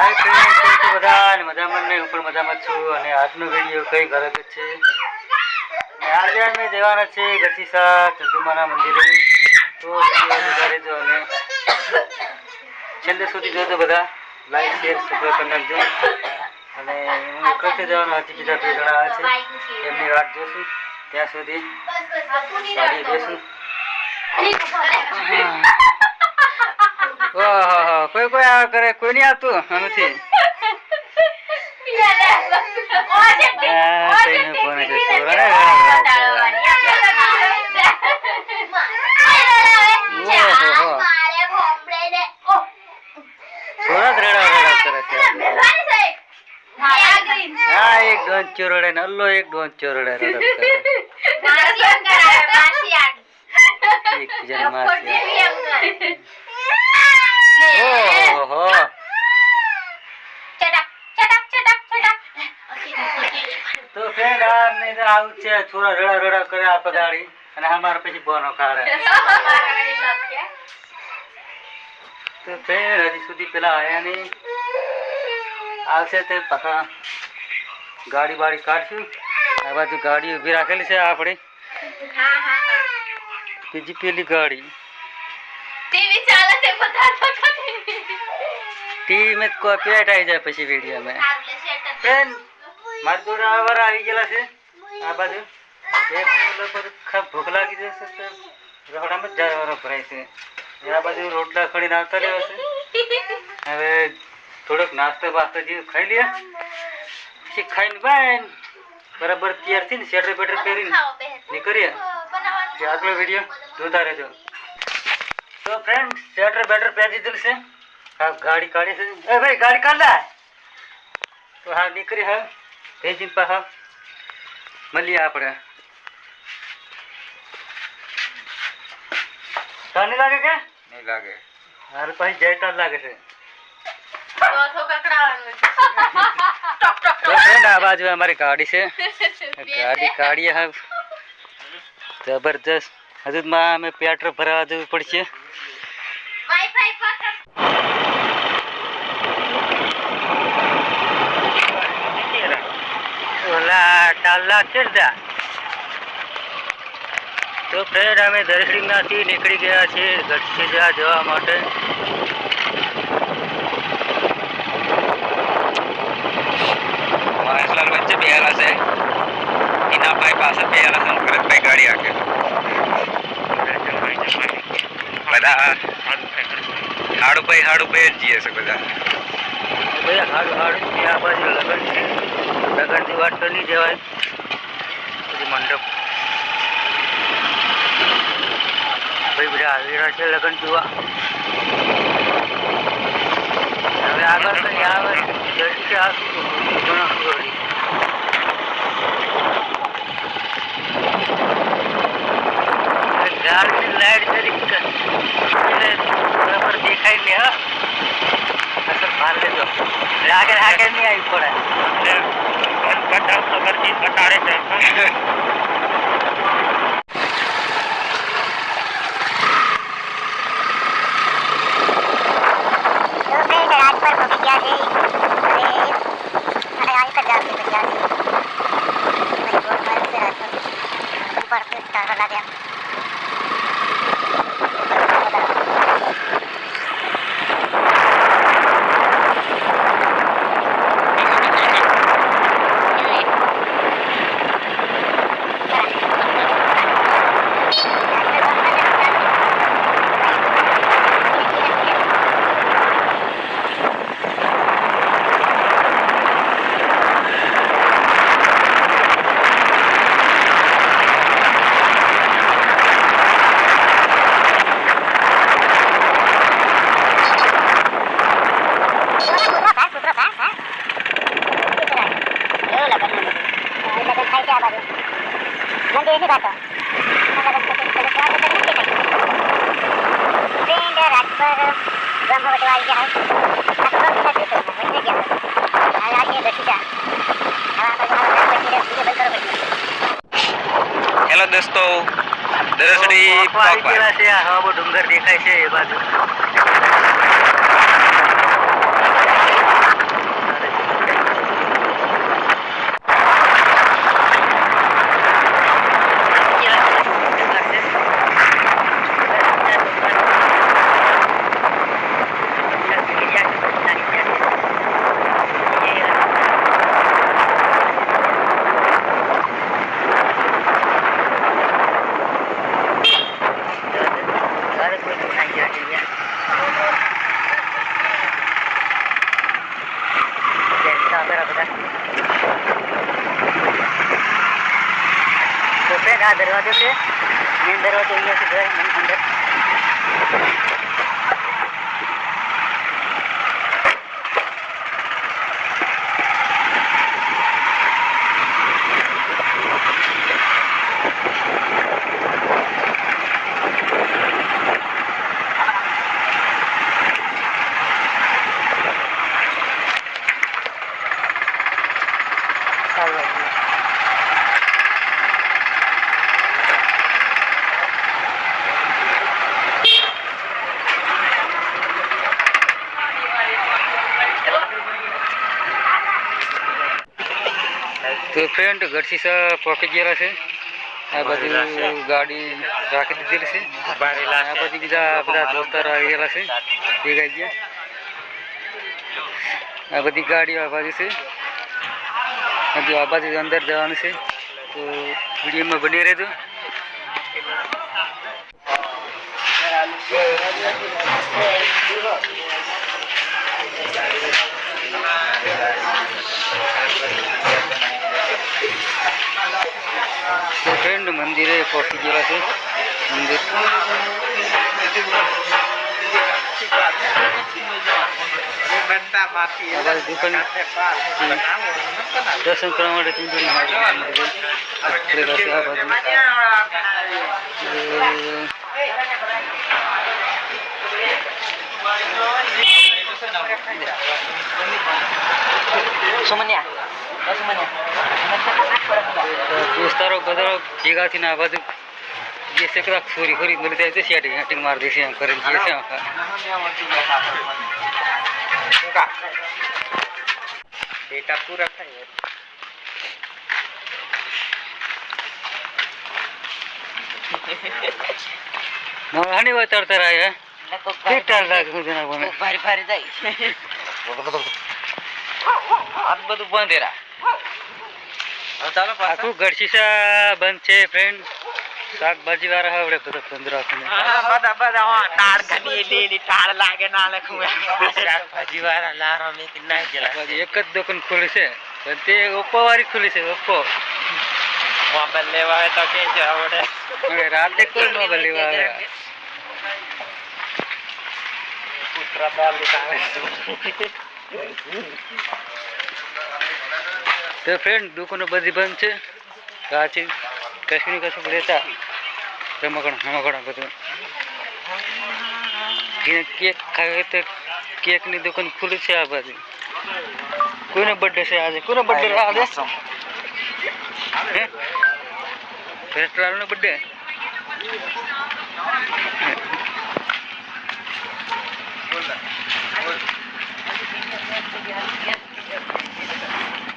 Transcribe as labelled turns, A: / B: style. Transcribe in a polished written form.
A: હાય friend, કેમ છો બધા? અને મજામાં ને ઉપર મજામાં છું. અને આજનો વિડીયો કઈ ઘરે છે અને આજે અમે જવાના છે ગઢસીસા ચંદુમાના મંદિરે. તો વિડીયો વધારે જો અને છેલ્લે સુધી જોજો બધા. લાઈક શેર સબસ્ક્રાઈબ કરી નાખજો. અને હું એકલથી જવાનો હતી, બીજા 2 જણા આવે છે, એમની વાટ જોશું. ત્યાં સુધી ગાડી બેસું. ઓહો, કોઈ આ કરે, કોઈ નહીં આવતું આમાંથી. એક ડોન ચોરડે નલ્લો, એક ડોન ચોરડે તો ફ્રેન્ડ આને આવું છે, છોરા રડા રડા કરે આ પદાડી અને અમારા પછી બોનો કાઢે. તો ફ્રેન્ડ હજી સુધી પેલા આયા નહીં, આવશે તે પાછા ગાડી બાડી કાઢશું. આ બાજુ ગાડી ઊભી રાખેલી છે આપણી, બીજી પેલી ગાડી ટીવી મેં કોપીરાઇટ આવી જાય પછી વિડીયો મેં. ફ્રેન્ડ મારી જોડે આવાર આવી ગયેલા છે આ બાજુ. એક ભૂખ લાગી જશે તો રખડામાં જ જવાનો ભરાય છે. આ બાજુ રોટલા ખડીને આવતા રહ્યો છે. હવે થોડોક નાસ્તો બાસ્તો જેવું ખાઈ લઈએ, પછી ખાઈને ભાઈ બરાબર તૈયાર થઈને સ્વેટર બેટર પહેરીને નીકળીએ. આગલો વિડીયો જોતા રહેજો. તો ફ્રેન્ડ સ્વેટર બેટર પહેરી દીધું છે. હા ગાડી કાઢી છે. એ ભાઈ ગાડી કાઢ લે. તો હા નીકળી. હા ભેજીને પાછા મળીએ આપણે. તાર નહીં લાગે કે? નહીં લાગે. હારું પછી જયતા લાગે છે. આ બાજુ અમારી ગાડી છે, ગાડી કાઢીએ. હા જબરજસ્ત. હજુ અમે પેટ્રોલ ભરવા જવું પડશે. તો ફ્રેન્ડ અમે દરસિંગનાથી નીકળી ગયા છીએ ગઢસીસા જવા માટે. મહેશલાલ વચ્ચે બેહાલા છે, હિનાભાઈ પાસે બેહાલા છે, ભરતભાઈ ગાડી આકે બધા હાડુભાઈ જ જઈએ છે બધા. ભાઈ હાડું આ બાજુ લગન છે, લગનની વાત તો નહીં જવાય. પછી મંડપ ભાઈ બધા આવી રહ્યા છે લગન જોવા. હવે આગળ કઈ આવે જલ્દી આવશું ગાડીની લાઈટ તરીકે બરાબર દેખાય ને. હા અસર ભાર લેજો, આગળ આગળ નહીં આવી પડે. બતાડે છે. હેલો દોસ્તો, દરસડી ડુંગર દેખાય છે એ બાજુ. બધા તો ફ્રેન્ડ આ દરવાજો છે મેન દરવાજો અહીંયાથી જાય અંદર तो फ्रेंड घरसी से पहुँची गया है आ बधी गाड़ी राखी दीधी है आ बधी बीजा बधा दोस्तार आई गया है ये गई आ बधी गाड़ी आ बाजू से हजू आ बाजू अंदर जवान से तो वीडियो में बने रहे तो फ्रेंड मंदिर पहुँची गया है मंदिर दुकान दर्शन करने दोस्तारों बधारो भेगा थी ना बाजू ये से कदा खोरी खोरी मिल जाए तो सेटिंग हेटिंग मार देसी हम करें ये से डेटा पूरा खाए हनी वो चढ़ता रहा है फिर चल रहा है देना बोले भारी भारी जाए अब બધું બંધ એરા ચાલો આખું ગરસીસા બંધ છે ફ્રેન્ડ શાકભાજી વાળા હવે બધા બંધ રાખીને બધા બધા ટાળ ઘણી લીલી ટાળ લાગે ના લખું શાકભાજી વાળા લારો મે કે ના ગેલા એક જ દુકાન ખુલી છે પણ તે ઓપ્પો વાળી ખુલી છે ઓપ્પો મોબાઈલ લેવા હોય તો કે છે આવડે રાતે કોઈ મોબાઈલ લેવા આવે પુત્રા બાલ દેખાવે तो फ्रेंड दुकान बधी बंद है काची कशनी कशुं लेता रमकड़ा हमकड़ा बधुं केक खावे तो केक नी दुकान खुली है आ बाजू कोईनो बर्थडे से आज कोईनो बर्थडे आज फेस्टिवल नो बर्थडे